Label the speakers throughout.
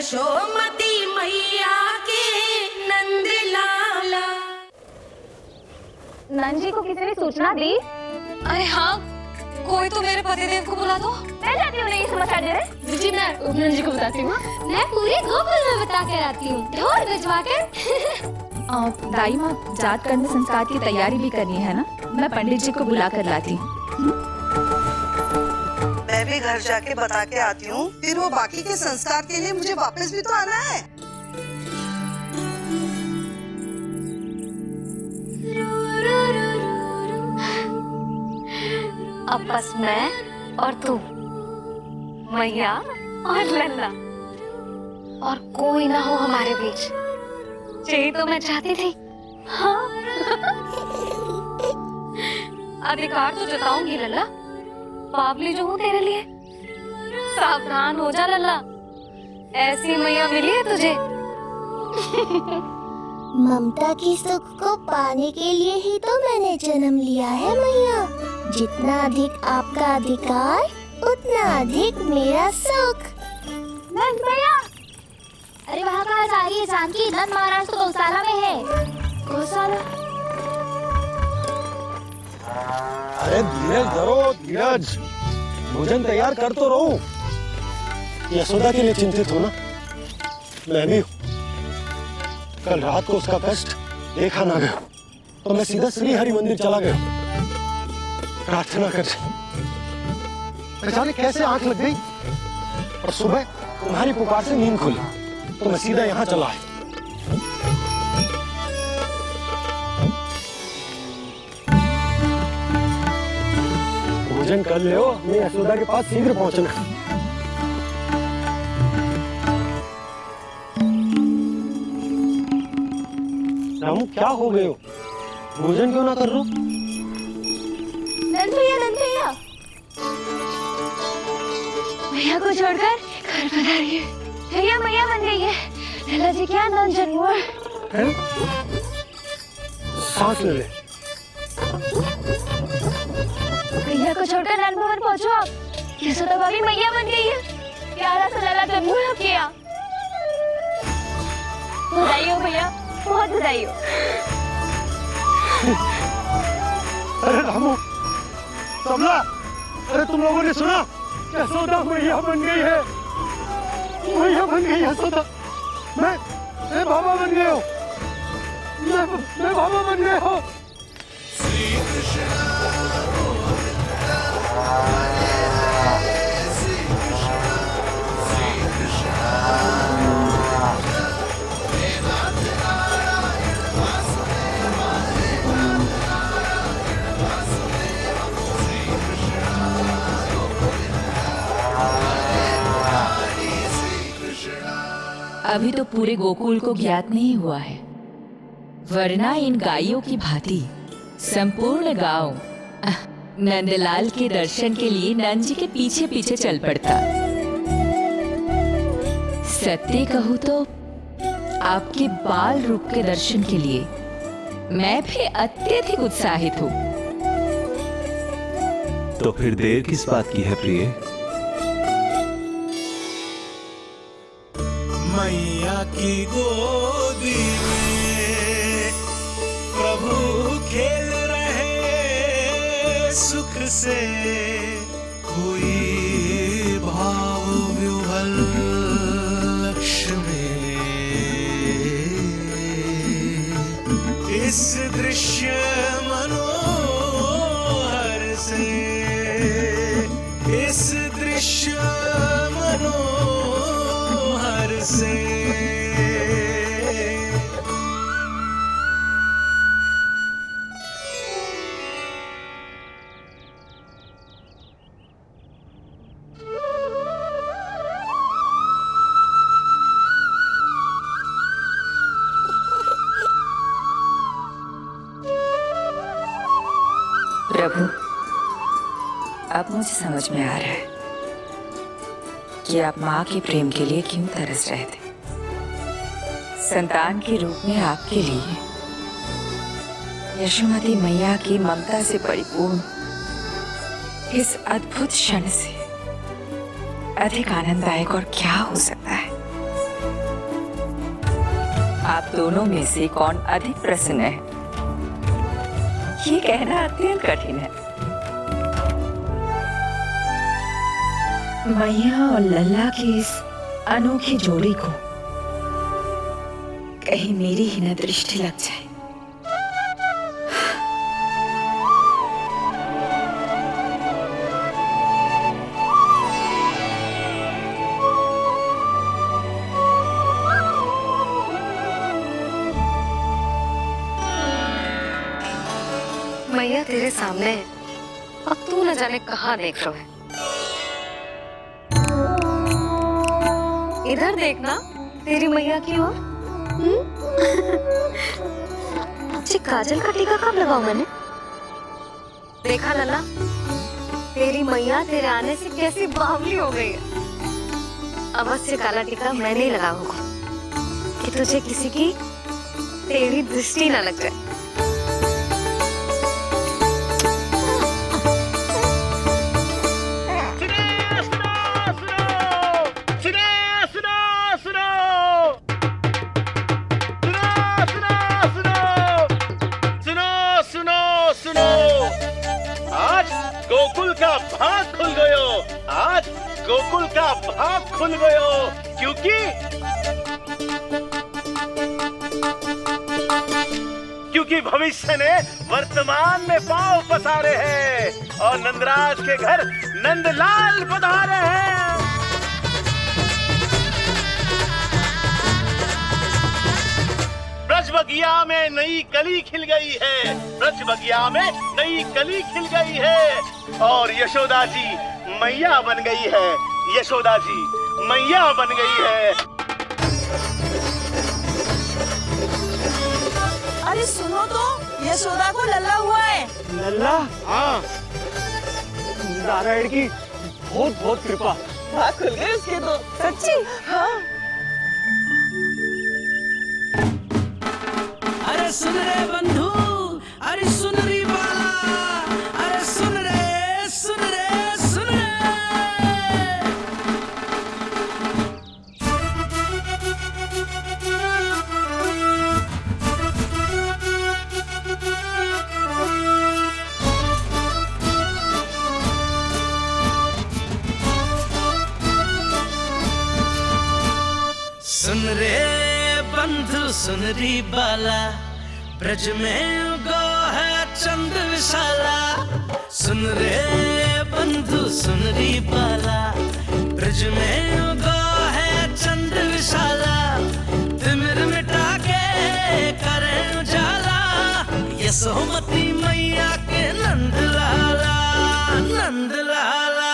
Speaker 1: यशोमती मैया के नंद लाला।
Speaker 2: नंजी को किसी ने सूचना दी?
Speaker 3: अरे हाँ, कोई तो मेरे पतिदेव को बुला दो।
Speaker 2: मैं जाती हूँ, नहीं समाचार दे रहे।
Speaker 3: जी मैं नंजी को बताती हूँ।
Speaker 4: मैं पूरे गोकुल में बता कर आती हूँ, ढोल बजवा कर।
Speaker 5: दाई माँ, जात कर्म संस्कार की तैयारी भी करनी है ना, मैं पंडित जी को बुला कर लाती हूँ।
Speaker 6: मैं भी घर जाके बता के आती हूँ, फिर वो बाकी के संस्कार के लिए मुझे वापस भी तो आना है।
Speaker 3: अब बस मैं और तू, मैया और लल्ला, और कोई ना हो हमारे बीच। यही तो मैं चाहती थी। हाँ। अधिकार तो जताऊंगी लल्ला, बावली जो हूँ तेरे लिए। सावधान हो जा लल्ला, ऐसी मैया मिली है तुझे।
Speaker 4: ममता की सुख को पाने के लिए ही तो मैंने जन्म लिया है मैया। जितना अधिक आपका अधिकार, उतना अधिक मेरा सुख। नंद भैया, अरे वहाँ कहाँ जा रही है जानकी? नंद महाराज तो गौशाला में है। गौशाला?
Speaker 7: अरे धीरज धरो, धीरज। भोजन तैयार कर तो रहो। यशोदा के लिए चिंतित हो ना? मैं भी हूँ। कल रात को उसका कष्ट देखा ना गया, तो मैं सीधा श्री हरि मंदिर चला गया प्रार्थना कर। न जाने कैसे आंख लग गई, और सुबह तुम्हारी पुकार से नींद खुली, तो मैं सीधा यहाँ चला आया। भोजन कर ले, अपनी यशोदा के पास शीघ्र पहुंचना। रामू, क्या हो गए हो? भोजन क्यों ना कर रहे हो?
Speaker 2: नंद भैया मैया को छोड़कर घर पधारी है। भैया मैया बन गई है। लल्ला जी क्या नंद जन्म है?
Speaker 7: सांस ले ले।
Speaker 2: भैया को छोड़कर नंद भवन पहुंचो आप। यशोदा भाभी मैया बन गई है। प्यारा सा लल्ला जन्म हुआ किया। बधाई हो भैया, बहुत बधाई हो।
Speaker 7: अरे रामू, कमला, अरे तुम लोगों ने सुना? यशोदा मैया बन गई है। मैया बन गई यशोदा। मैं बाबा बन गया हूँ। मैं बाबा बन गया हूँ।
Speaker 5: अभी तो पूरे गोकुल को ज्ञात नहीं हुआ है, वरना इन गायों की भांति संपूर्ण गांव नंदलाल के दर्शन के लिए नंद जी के पीछे पीछे चल पड़ता। सत्य कहूँ तो आपके बाल रूप के दर्शन के लिए मैं भी अत्यधिक उत्साहित हूँ।
Speaker 8: तो फिर देर किस बात की है प्रिय?
Speaker 9: मैया की गोदी में प्रभु खेल रहे सुख से, कोई भाव विह्वल लक्ष्य में। इस दृश्य मनोहर से, इस दृश्य मनोहर से।
Speaker 5: प्रभु, अब मुझे समझ में आ रहा है कि आप माँ के प्रेम के लिए क्यों तरस रहे थे। संतान के रूप में आपके लिए यशोमती मैया की ममता से परिपूर्ण इस अद्भुत क्षण से अधिक आनंददायक और क्या हो सकता है। आप दोनों में से कौन अधिक प्रसन्न है, ये कहना अत्यंत कठिन है। मैया और लल्ला की इस अनोखी जोड़ी को कहीं मेरी ही न दृष्टि लग जाए।
Speaker 3: मैया तेरे सामने है, अब तू न जाने कहाँ देख रहा है। इधर देखना तेरी मैया की ओर। अच्छी काजल का टीका कब लगाऊं मैंने? देखा लल्ला, तेरी मैया तेरे आने से कैसी बावली हो गई है। अवश्य काला टीका मैं नहीं लगा होगा कि तुझे किसी की तेरी दृष्टि न लग जाए।
Speaker 7: गोकुल का भाग खुल गयो, आज गोकुल का भाग खुल गयो, क्योंकि भविष्य ने वर्तमान में पांव पसारे हैं और नंदराज के घर नंदलाल पधारे हैं। ब्रज बगिया में नई कली खिल गई है, ब्रज बगिया में नई कली खिल गई है और यशोदा जी मैया बन गई है, यशोदा जी मैया बन गई है।
Speaker 1: अरे सुनो तो, यशोदा को लल्ला हुआ है।
Speaker 7: लल्ला? हाँ, नारायण की बहुत बहुत कृपा।
Speaker 1: भाग खुल गए उसके तो। सच्ची? हाँ।
Speaker 9: अरे सुन रे बंधु, अरे सुन रे बाला, अरे सुन रे, सुन रे, सुन रे। सुन रे बंधु, सुन री बाला, ब्रज में उगो है चंद विशाला। सुन रे बंधु, सुन री बाला, ब्रज में उगो है चंद विशाला। तिमिर मिटा के करे उजाला, यशोमती मैया के नंद लाला, नंद लाला।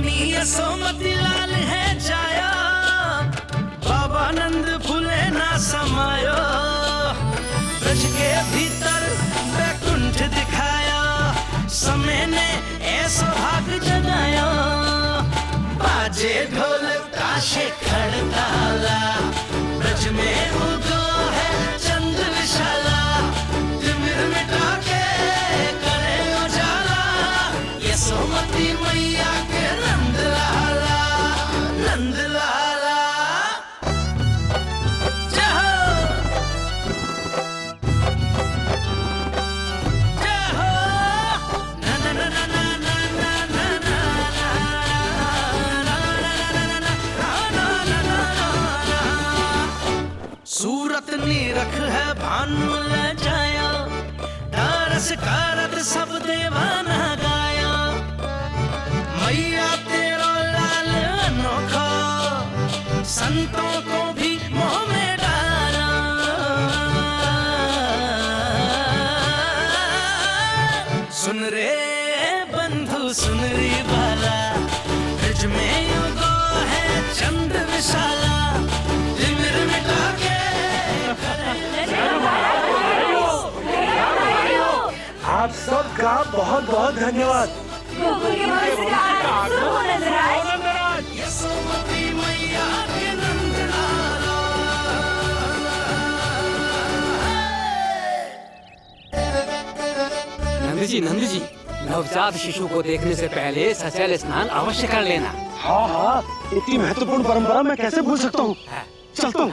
Speaker 9: यशोमती लाल है जाया, बाबा नंद फूले ना समायो। ब्रज के भीतर बैकुंठ दिखाया, समय ने ऐसा भाग जगाया। बाजे ढोल ताशे खड़ताला, ब्रज में उगो है चंद विशाला। तिमिर मिटा के करे उजाला, यशोमती मैया के नंद लाला, नंद लाला। जय हो, जय हो। ना ना ना ना ना ना ना ना ना ना ना ना। सूरत निरख है भानु ले जाया, दारस कारत सब देवाना गाया। मैया तेरा लाल अनोखा, संतों को भी मोह में डाला। सुन रे बंधु, सुन रे बाला, ब्रज में उगो है चंद विशाला। तिमिर मिटा के
Speaker 7: आप सबका बहुत बहुत धन्यवाद।
Speaker 9: यशोमती मैया के नंद लाला।
Speaker 10: नंद जी,
Speaker 9: नवजात शिशु को देखने से पहले सचैल स्नान अवश्य कर लेना।
Speaker 7: हाँ हाँ, इतनी महत्वपूर्ण परंपरा मैं कैसे भूल सकता हूँ। चलता हूँ।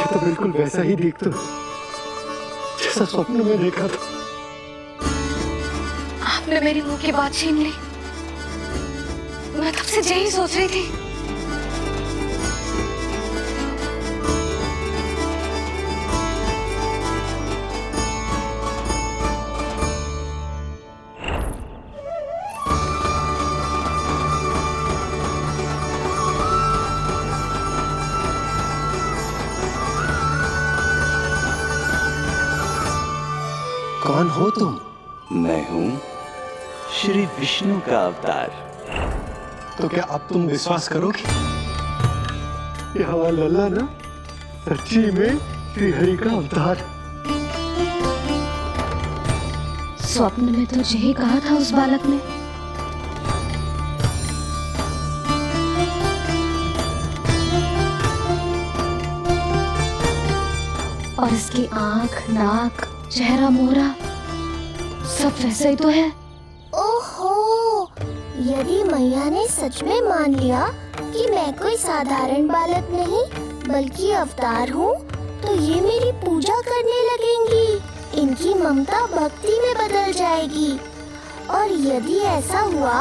Speaker 7: तो बिल्कुल वैसा ही दिखता जैसा स्वप्न में देखा था।
Speaker 2: आपने मेरी मुंह की बात छीन ली। मैं तब से यही सोच रही थी।
Speaker 7: कौन हो तुम?
Speaker 8: मैं हूँ श्री विष्णु का अवतार।
Speaker 7: तो क्या अब तुम विश्वास करोगे कि हमारा लल्ला ना सच्ची में श्री हरि का अवतार?
Speaker 2: स्वप्न में तो यही कहा था उस बालक ने। और इसकी आंख, नाक, चेहरा, मोहरा सब वैसा ही तो है।
Speaker 4: ओहो, यदि मैया ने सच में मान लिया कि मैं कोई साधारण बालक नहीं बल्कि अवतार हूँ, तो ये मेरी पूजा करने लगेंगी। इनकी ममता भक्ति में बदल जाएगी। और यदि ऐसा हुआ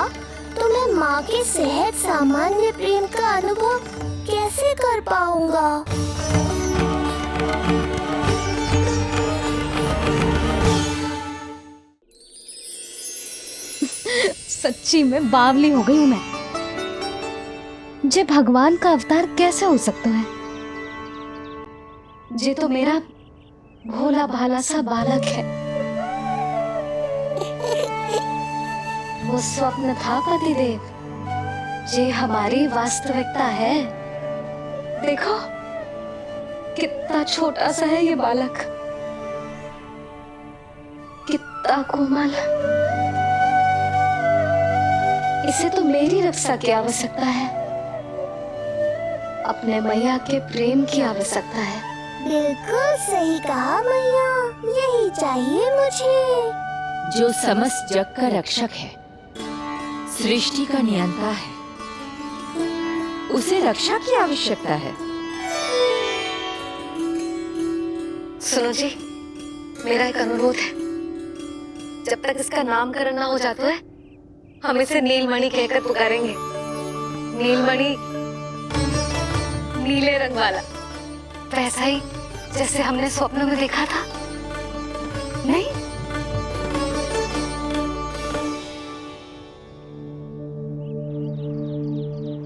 Speaker 4: तो मैं माँ के सहज सामान्य प्रेम का अनुभव कैसे कर पाऊंगा?
Speaker 2: सच्ची में बावली हो गई हूँ मैं। जे भगवान का अवतार कैसे हो सकता है? जे तो मेरा भोला भाला सा बालक है। वो स्वप्न था पतिदेव, जे हमारी वास्तविकता है। देखो कितना छोटा सा है ये बालक, कितना कोमल। इसे तो मेरी रक्षा की आवश्यकता है, अपने मैया के प्रेम की आवश्यकता है।
Speaker 4: बिल्कुल सही कहा मैया, यही चाहिए मुझे।
Speaker 5: जो समस्त जग का रक्षक है, सृष्टि का नियंता है, उसे रक्षा की आवश्यकता है।
Speaker 3: सुनो जी, मेरा एक अनुरोध है, जब तक इसका नामकरण ना हो जाता है हम इसे नीलमणि कहकर पुकारेंगे। नीलमणि नीले रंग वाला, वैसा ही जैसे हमने स्वप्न में देखा था, नहीं?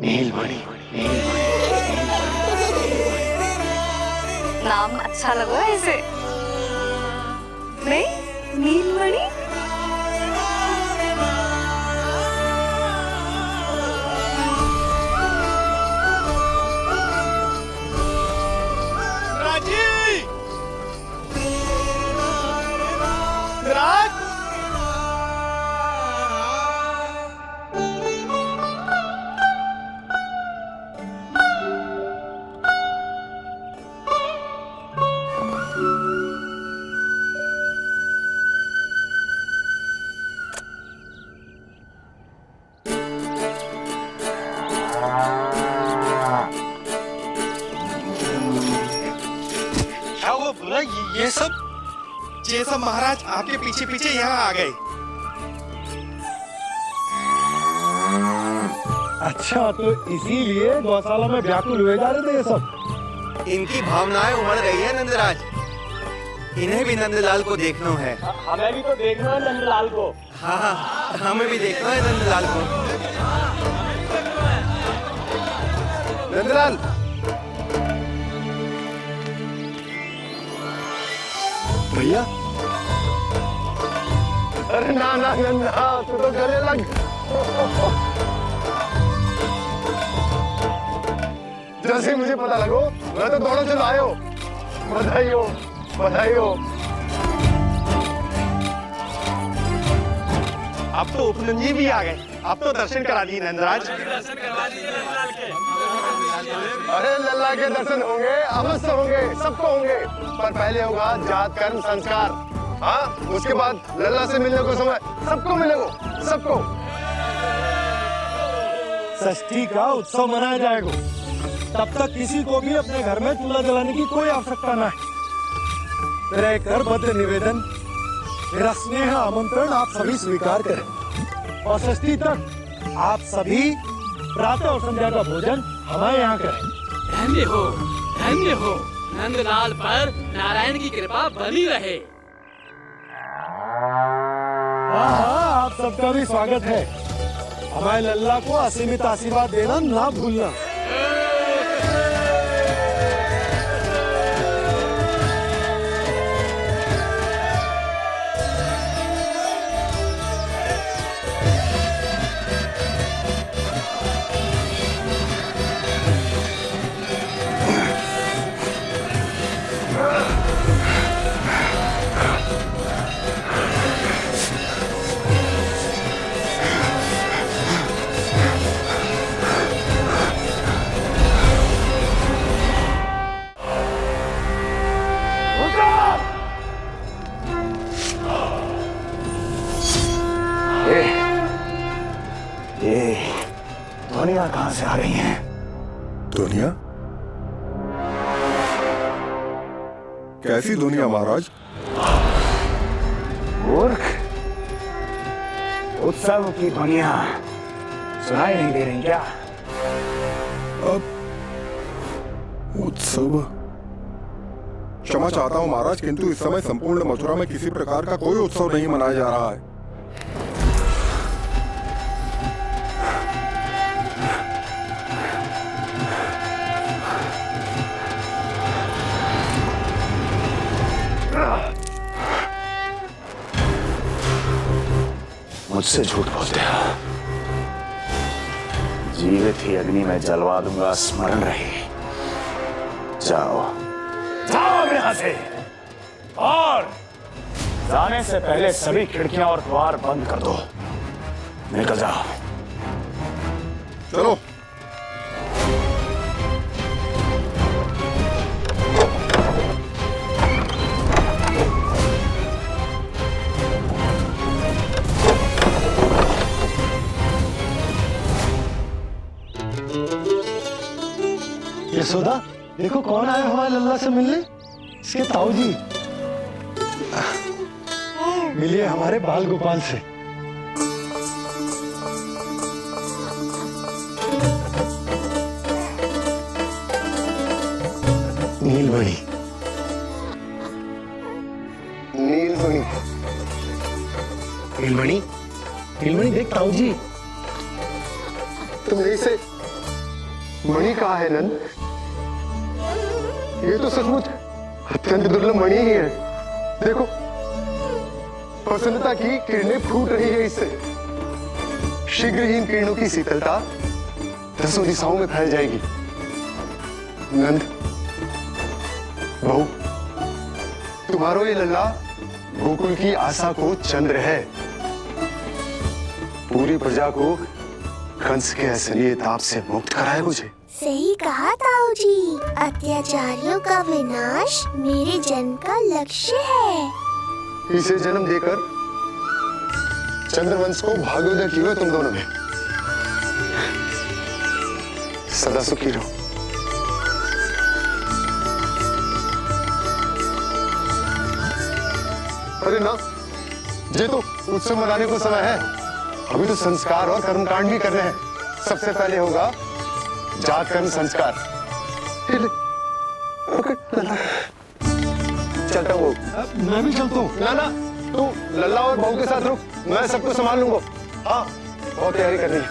Speaker 7: नीलमणि।
Speaker 3: नाम अच्छा लगा इसे, नहीं? नीलमणि।
Speaker 10: ये सब महाराज आपके पीछे पीछे यहाँ आ गए।
Speaker 7: अच्छा, तो इसीलिए गौशाला में व्याकुल हुए जा रहे थे ये सब।
Speaker 10: इनकी भावनाएं उमड़ रही है नंदराज, इन्हें भी नंदलाल को देखना है।
Speaker 7: हमें भी तो देखना है नंदलाल को।
Speaker 10: हाँ, हमें भी देखना है नंदलाल को। नंदलाल,
Speaker 7: भैया। अरे ना ना नंदा, तू तो गले लग। जैसे मुझे पता लगो मैं तो दौड़ो चलो आयो। बधाई हो, बधाई हो।
Speaker 10: अब तो उपनंदी भी आ गए, अब तो दर्शन करा दिए नंदराज।
Speaker 7: अरे लल्ला के दर्शन होंगे, अवश्य होंगे, सबको होंगे, पर पहले होगा जात कर्म संस्कार। हाँ, उसके बाद लल्ला से मिलने को समय सबको मिलेगा, सबको। षष्ठी का उत्सव मनाया जाएगा, तब तक किसी को भी अपने घर में चूल्हा जलाने की कोई आवश्यकता न है। मेरा एक करबद्ध निवेदन, मेरा स्नेह आमंत्रण आप सभी स्वीकार करें और षष्ठी तक आप सभी प्रातः और संध्या का भोजन हमारे यहाँ करें।
Speaker 9: धन्य हो नंदलाल पर नारायण की कृपा बनी रहे।
Speaker 7: हाँ, आप सबका भी स्वागत है। हमारे लल्ला को असीमित आशीर्वाद देना ना भूलना। दुनिया कहां से आ रही है?
Speaker 11: दुनिया? कैसी दुनिया महाराज?
Speaker 12: मूर्ख, उत्सव की दुनिया सुनाई नहीं दे रही क्या?
Speaker 11: अब उत्सव? क्षमा चाहता हूं महाराज, किंतु इस समय संपूर्ण मथुरा में किसी प्रकार का कोई उत्सव नहीं मनाया जा रहा है।
Speaker 12: मुझसे झूठ बोलते हो। जीवित ही अग्नि में जलवा दूंगा, स्मरण रहे। जाओ जाओ यहां से, और जाने से पहले सभी खिड़कियां और द्वार बंद कर दो। निकल जाओ।
Speaker 11: चलो।
Speaker 7: यशोदा, देखो कौन आया हमारे लल्ला से मिलने। इसके ताऊ जी मिलिए हमारे बाल गोपाल से। नीलमणि, नीलमणि, नीलमणि, नीलमणि देख ताऊ जी।
Speaker 11: तुमने इसे मणि कहा है नंद? ये तो सचमुच अत्यंत दुर्लभ मणि ही है। देखो, प्रसन्नता की किरणें फूट रही है इससे। शीघ्र ही इन किरणों की शीतलता दसों दिशाओं में फैल जाएगी। नंद, बहू, तुम्हारो ये लल्ला गोकुल की आशा को चंद्र है। पूरी प्रजा को कंस के असली ताप से मुक्त कराए मुझे।
Speaker 4: सही कहा ताऊ जी, अत्याचारियों का विनाश मेरे जन्म का लक्ष्य है।
Speaker 11: इसे जन्म देकर चंद्रवंश को भाग्योदय की हुए तुम दोनों ने। सदा सुखी रहो। अरे ना, ये तो उत्सव मनाने को समय है। अभी तो संस्कार और कर्मकांड भी करने हैं। सबसे पहले होगा जात कर्म संस्कार। चलता हूँ।
Speaker 7: मैं भी चलता हूँ।
Speaker 11: ना ना, तू लल्ला और बहू के साथ रुक, मैं सबको संभाल लूंगा। हाँ, बहुत तैयारी करनी है।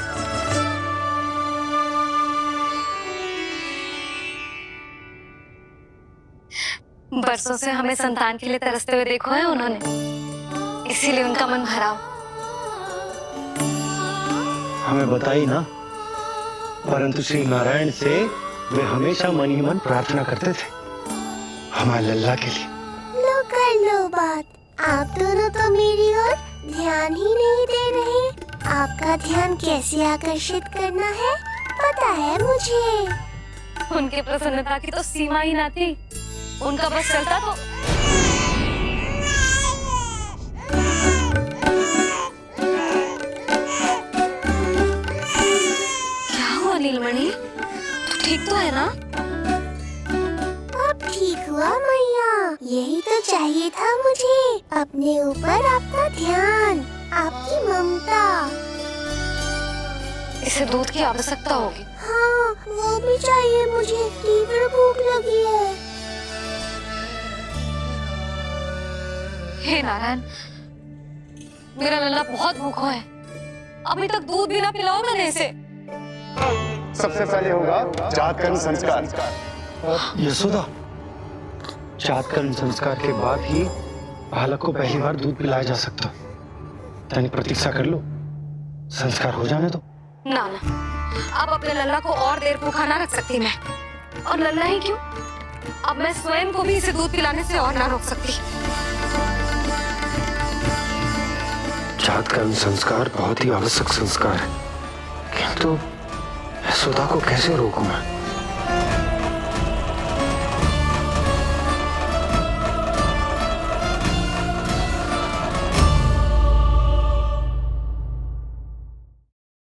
Speaker 3: बरसों से हमें संतान के लिए तरसते हुए देखो है उन्होंने, इसीलिए उनका मन भरा।
Speaker 7: हमें बताई ना, परंतु श्री नारायण से वे हमेशा मन ही मन प्रार्थना करते थे हमारे लल्ला के लिए।
Speaker 4: लो कर लो बात, आप दोनों तो मेरी ओर ध्यान ही नहीं दे रहे। आपका ध्यान कैसे आकर्षित करना है पता है मुझे।
Speaker 3: उनके प्रसन्नता की तो सीमा ही ना थी। उनका बस चलता तो क्या हुआ नीलमणि, तू ठीक तो है ना?
Speaker 4: अब ठीक हुआ मैया, यही तो चाहिए था मुझे। अपने ऊपर आपका ध्यान, आपकी ममता।
Speaker 3: इसे दूध की आवश्यकता होगी।
Speaker 4: हाँ, वो भी चाहिए मुझे। तीव्र भूख लगी है।
Speaker 3: हे नारायण, मेरा लल्ला बहुत भूखा है। अभी तक दूध भी ना पिलाओ मैंने इसे।
Speaker 11: सबसे पहले होगा जात कर्म संस्कार।
Speaker 7: यशोदा, जात कर्म संस्कार के बाद ही बालक को पहली बार दूध पिलाया जा सकता। तनिक प्रतीक्षा कर लो, संस्कार हो जाने दो।
Speaker 3: ना ना, अब अपने लल्ला को और देर भूखा ना रख सकती मैं। और लल्ला ही क्यों, अब मैं स्वयं को भी इसे दूध पिलाने से और ना रोक सकती।
Speaker 7: जात कर्म संस्कार बहुत ही आवश्यक संस्कार है, किंतु यशोदा को कैसे रोकूं मैं?